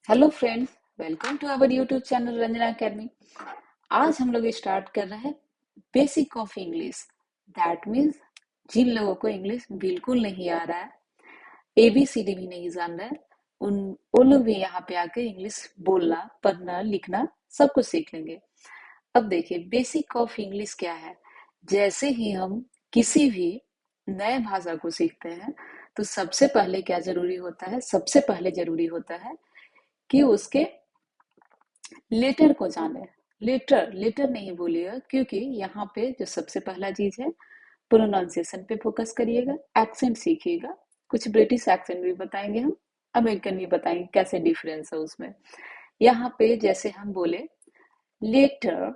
Hello friends, welcome to our YouTube channel Ranjana academy. आज हम लोग स्टार्ट कर रहे हैं basic of English. That means जिन लोगों को इंग्लिश बिल्कुल नहीं आ रहा है, एबीसीडी भी नहीं जान रहा है, उन वो लोग भी यहाँ पे आकर इंग्लिश बोलना, पढ़ना, लिखना सब कुछ सीख लेंगे। अब देखिए बेसिक ऑफ इंग्लिश क्या है। जैसे ही हम किसी भी नए भाषा को सीखते हैं तो सबसे पहले क्या जरूरी होता है, सबसे पहले जरूरी होता है कि उसके लेटर को जाने। लेटर लेटर नहीं बोलिएगा, क्योंकि यहाँ पे जो सबसे पहला चीज है, प्रोनाउंसिएशन पे फोकस करिएगा, एक्सेंट सीखिएगा। कुछ ब्रिटिश एक्सेंट भी बताएंगे हम, अमेरिकन भी बताएंगे कैसे डिफरेंस है उसमें। यहाँ पे जैसे हम बोले लेटर,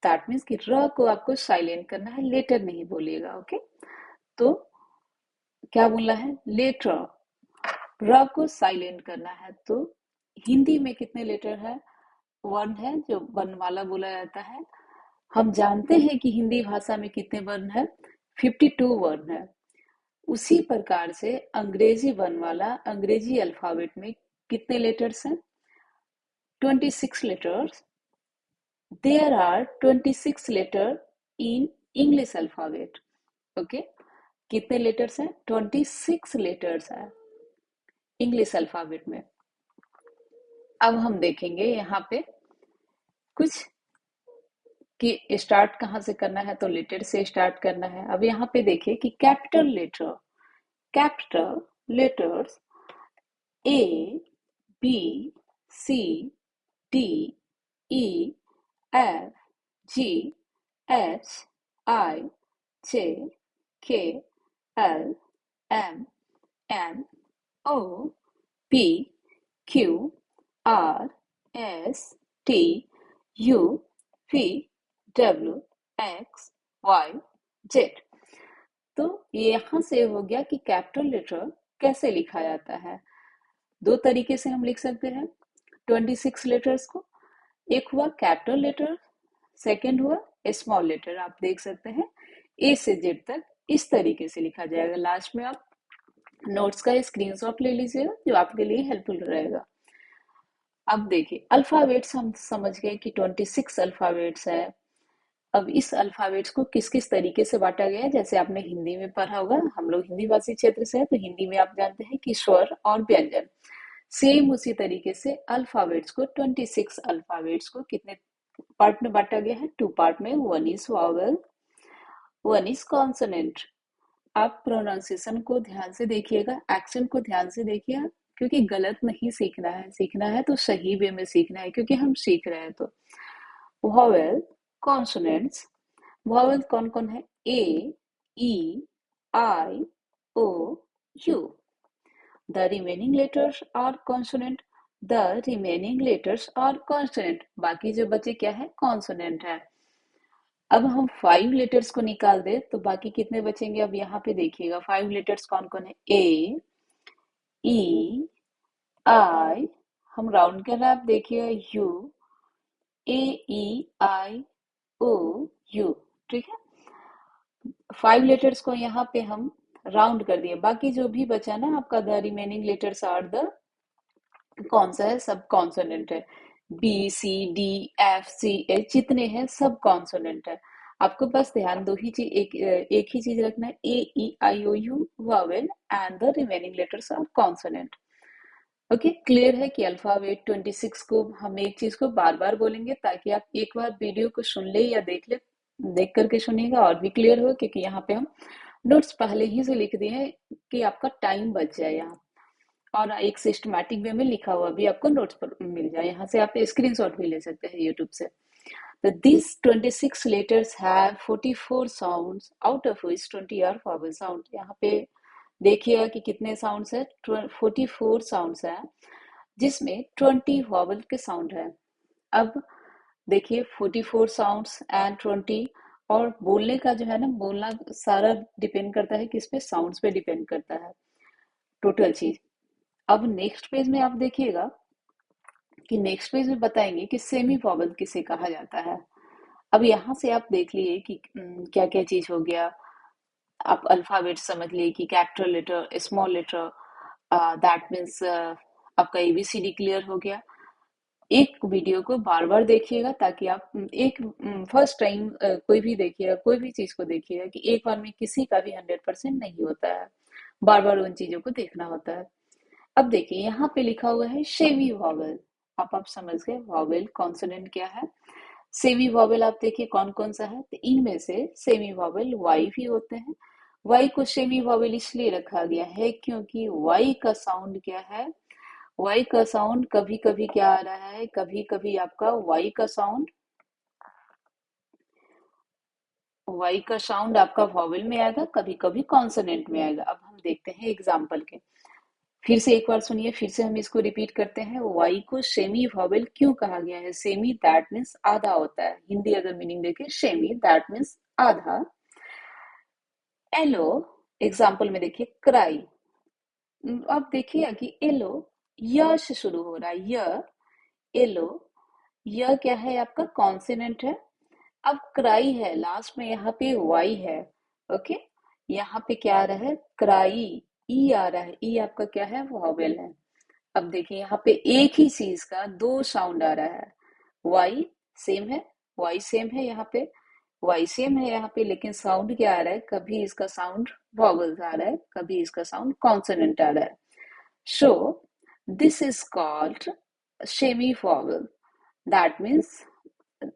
दैट मीन्स कि र को आपको साइलेंट करना है, लेटर नहीं बोलिएगा। ओके, तो क्या बोलना है, लेटर, र को साइलेंट करना है। तो हिंदी में कितने लेटर है, वर्ण है जो वर्णमाला बोला जाता है। हम जानते हैं कि हिंदी भाषा में कितने वर्ण है, 52 वर्ण है। उसी प्रकार से अंग्रेजी वर्णमाला, अंग्रेजी अल्फाबेट में कितने लेटर्स हैं, 26 letters. There are 26 letter in English alphabet. Okay, कितने लेटर्स हैं, 26 लेटर्स है इंग्लिश अल्फाबेट में। अब हम देखेंगे यहाँ पे कुछ कि स्टार्ट कहाँ से करना है, तो लेटर से स्टार्ट करना है। अब यहाँ पे देखिए कि capital letter, capital letters A, B, C, D, E, F, G, H, I, J, K, L, M, N, O, P, Q, R, S, T, U, V, W, X, Y, Z. तो यहां से हो गया कि कैपिटल लेटर कैसे लिखा जाता है। दो तरीके से हम लिख सकते हैं 26 लेटर्स को। एक हुआ कैपिटल लेटर, सेकंड हुआ स्मॉल लेटर। आप देख सकते हैं ए से जेड तक इस तरीके से लिखा जाएगा। लास्ट में आप नोट्स का स्क्रीनशॉट ले लीजिएगा जो आपके लिए हेल्पफुल रहेगा। अब देखिए अल्फाबेट्स हम समझ गए कि 26 अल्फाबेट्स है। अब इस अल्फाबेट्स को किस किस तरीके से बांटा गया है, जैसे आपने हिंदी में पढ़ा होगा, हम लोग हिंदी भाषी क्षेत्र से है तो हिंदी में आप जानते हैं कि स्वर और व्यंजन। सेम उसी तरीके से अल्फाबेट्स को, 26 अल्फाबेट्स को कितने पार्ट में बांटा गया है, टू पार्ट में। One is vowel, one is consonant. आप प्रोनाउंसिएशन को ध्यान से देखिएगा, एक्सेंट को ध्यान से देखिएगा, क्योंकि गलत नहीं सीखना है, सीखना है तो सही वे में सीखना है, क्योंकि हम सीख रहे हैं। तो वॉवेल, कॉन्सोनेंट्स। वॉवेल कौन कौन है, A, E, I, O, you. The remaining letters are consonant. The remaining letters are consonant. बाकी जो बचे क्या है, consonant है। अब हम 5 लेटर्स को निकाल दे तो बाकी कितने बचेंगे। अब यहाँ पे देखिएगा 5 लेटर्स कौन कौन है, ए, ई, आई, हम राउंड कर रहे हैं, आप देखिएगा you, A, E, I, O, you. ठीक है, 5 लेटर्स को यहाँ पे हम राउंड कर दिए। बाकी जो भी बचा ना आपका, the remaining letters are the, कौन सा है, सब कॉन्सोनेंट है। B, C, D, F, C, H जितने हैं सब कॉन्सोनेंट है। आपको बस ध्यान दो ही चीज, एक ही चीज रखना है, A, E, I, O, U vowel and the remaining letters are consonant. Okay, clear है कि अल्फाबेट 26 को हम एक चीज को बार बार बोलेंगे, ताकि आप एक बार वीडियो को सुन ले या देख ले, देख करके सुनिएगा और भी क्लियर हो, क्योंकि यहाँ पे हम नोट्स पहले ही से लिख दिए हैं कि आपका टाइम बच जाए यहाँ। और एक सिस्टमैटिक वे में लिखा हुआ भी आपको नोट्स पर मिल जाए, यहाँ से आप स्क्रीनशॉट भी ले सकते हैं यूट्यूब से। तो this 26 letters have 44 sounds, out of which 20 are vowel sound. यहाँ पे देखिएगा कि कितने साउंड्स है, 44 साउंड्स है, जिसमें 20 वॉवल के साउंड है। अब देखिए 44 साउंड्स एंड 20, और बोलने का जो है ना, बोलना सारा डिपेंड करता है किस पे, साउंड्स पे डिपेंड करता है टोटल चीज। अब नेक्स्ट पेज में आप देखिएगा कि नेक्स्ट पेज में बताएंगे कि सेमी वॉवल किसे कहा जाता है। अब यहाँ से आप देख लिए कि क्या क्या चीज हो गया। आप अल्फाबेट समझ लिए कि capital letter, small letter, that means आपका एबीसीडी क्लियर हो गया। एक वीडियो को बार बार देखिएगा ताकि आप एक फर्स्ट टाइम कोई भी देखिएगा, कोई भी चीज को देखिएगा कि एक बार में किसी का भी 100% नहीं होता है, बार बार उन चीजों को देखना होता है। अब देखिए यहाँ पे लिखा हुआ है सेमी वॉवेल। आप समझ गए वॉवेल कॉन्सोनेंट क्या है। सेमी वॉवेल आप देखिए कौन कौन सा है, तो इनमें से सेमी वॉवेल वाई भी होते हैं। वाई को सेमी वॉवेल इसलिए रखा गया है क्योंकि वाई का साउंड क्या है, वाई का साउंड कभी कभी क्या आ रहा है, कभी कभी आपका वाई का साउंड आपका वॉवेल में आएगा, कभी कभी कॉन्सोनेंट में आएगा। अब हम देखते हैं एग्जाम्पल के। फिर से एक बार सुनिए, फिर से हम इसको रिपीट करते हैं। वाई को सेमी वॉवेल क्यों कहा गया है? सेमी दैट मीन्स आधा होता है, हिंदी अगर मीनिंग देखें सेमी दैट मीन्स आधा। एलो एग्जाम्पल में देखिए क्राई। अब देखिए कि एलो य से शुरू हो रहा है, य एलो, यह क्या है आपका कॉन्सोनेंट है। अब क्राई है, लास्ट में यहाँ पे वाई है। ओके, यहाँ पे क्या आ रहा है, क्राई, ई आ रहा है, ई आपका क्या है, वॉवेल है। अब देखिए यहाँ पे एक ही चीज का दो साउंड आ रहा है। वाई सेम है, वाई सेम है यहाँ पे, वाई सेम है यहाँ पे, लेकिन साउंड क्या आ रहा है, कभी इसका साउंड वॉवेल्स आ रहा है, कभी इसका साउंड कॉन्सोनेंट आ रहा है। So this is called semi vowel. That means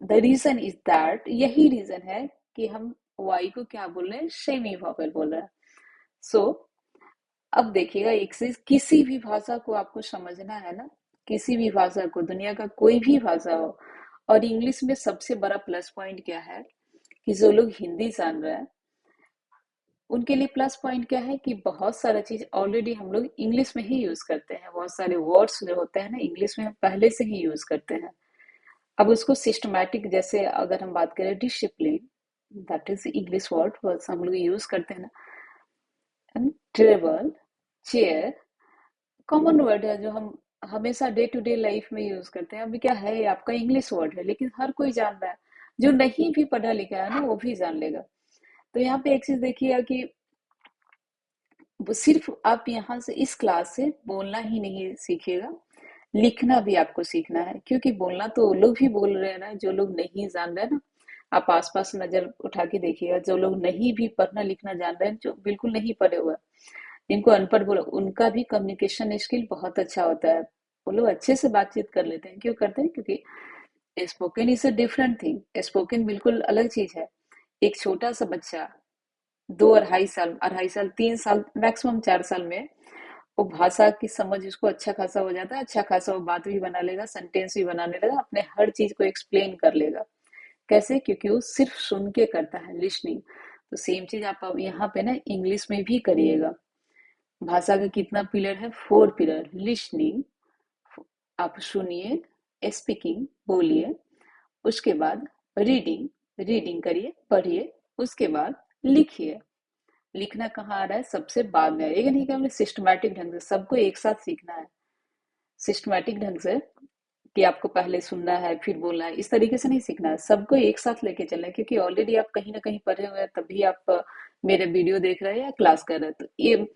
the reason is that, यही रीजन है कि हम वाई को क्या बोल रहे हैं, सेमी वॉवेल बोल रहे हैं। सो अब देखिएगा एक चीज, किसी भी भाषा को आपको समझना है ना, किसी भी भाषा को, दुनिया का कोई भी भाषा हो, और इंग्लिश में सबसे बड़ा प्लस पॉइंट क्या है कि जो लोग हिंदी जान रहे हैं उनके लिए प्लस पॉइंट क्या है कि बहुत सारा चीज ऑलरेडी हम लोग इंग्लिश में ही यूज करते हैं। बहुत सारे वर्ड्स जो होते हैं ना इंग्लिश में हम पहले से ही यूज करते हैं। अब उसको सिस्टमैटिक, जैसे अगर हम बात करें discipline, that is English word हम लोग यूज करते हैं ना। टेबल, चेयर, कॉमन वर्ड है जो हम हमेशा डे टू डे लाइफ में यूज करते हैं। अभी क्या है, आपका इंग्लिश वर्ड है लेकिन हर कोई जान रहा है, जो नहीं भी पढ़ा लिखा है ना वो भी जान लेगा। तो यहाँ पे एक चीज देखिएगा कि वो सिर्फ आप यहाँ से इस क्लास से बोलना ही नहीं सीखिएगा, लिखना भी आपको सीखना है। क्योंकि बोलना तो वो लोग भी बोल रहे हैं ना जो लोग नहीं जान रहे ना। आप आसपास नजर उठा के देखिएगा, जो लोग नहीं भी पढ़ना लिखना जान रहे हैं, जो बिल्कुल नहीं पढ़े हुए, जिनको अनपढ़ बोलो, उनका भी कम्युनिकेशन स्किल बहुत अच्छा होता है। वो लोग अच्छे से बातचीत कर लेते हैं। क्यों करते हैं? क्योंकि spoken is a different thing, spoken बिल्कुल अलग चीज है। एक छोटा सा बच्चा 2 2.5 साल 3 साल मैक्सिमम 4 साल में वो भाषा की समझ उसको अच्छा खासा हो जाता है, अच्छा खासा वो बात भी बना लेगा, सेंटेंस भी बनाने लगा, अपने हर चीज को एक्सप्लेन कर लेगा। कैसे? क्योंकि वो सिर्फ सुन के करता है, लिसनिंग। तो सेम चीज आप अब यहाँ पे ना इंग्लिश में भी करिएगा। भाषा का कितना पिलर है? 4 पिलर। लिसनिंग, आप सुनिए, स्पीकिंग बोलिए, उसके बाद रीडिंग, रीडिंग करिए पढ़िए, उसके बाद लिखिए। लिखना कहाँ आ रहा है? सबसे बाद में। ये नहीं कि हमने सिस्टमैटिक ढंग से सबको एक साथ सीखना है, सिस्टमैटिक ढंग से कि आपको पहले सुनना है फिर बोलना है, इस तरीके से नहीं सीखना है, सबको एक साथ लेके चलना है। क्योंकि ऑलरेडी आप कहीं ना कहीं पढ़े हुए हैं तभी आप मेरे वीडियो देख रहे हैं या क्लास कर रहे हैं। तो ये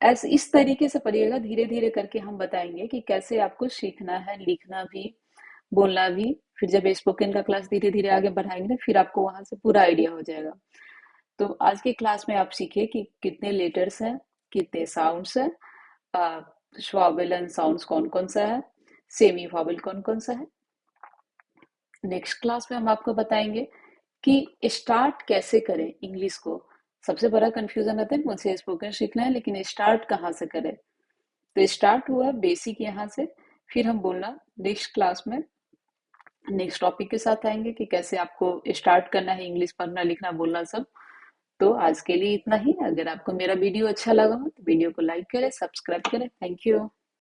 ऐसे इस तरीके से पढ़िएगा, धीरे धीरे करके हम बताएंगे कि कैसे आपको सीखना है, लिखना भी बोलना भी। फिर जब स्पोकन का क्लास धीरे धीरे आगे बढ़ाएंगे ना, फिर आपको वहां से पूरा आइडिया हो जाएगा। तो आज के क्लास में आप सीखिए कि कितने लेटर्स हैं, कितने साउंड्स हैं, वॉवेल एंड साउंड्स कौन कौन सा है, सेमी वॉवेल कौन कौन सा है। नेक्स्ट क्लास में हम आपको बताएंगे कि स्टार्ट कैसे करें इंग्लिश को। सबसे बड़ा कंफ्यूजन रहता है मुझे स्पोकन सीखना है लेकिन स्टार्ट कहाँ से करें। तो स्टार्ट हुआ बेसिक यहाँ से, फिर हम बोलना नेक्स्ट क्लास में नेक्स्ट टॉपिक के साथ आएंगे कि कैसे आपको स्टार्ट करना है इंग्लिश पढ़ना लिखना बोलना सब। तो आज के लिए इतना ही। अगर आपको मेरा वीडियो अच्छा लगा हो तो वीडियो को लाइक करें, सब्सक्राइब करें। Thank you.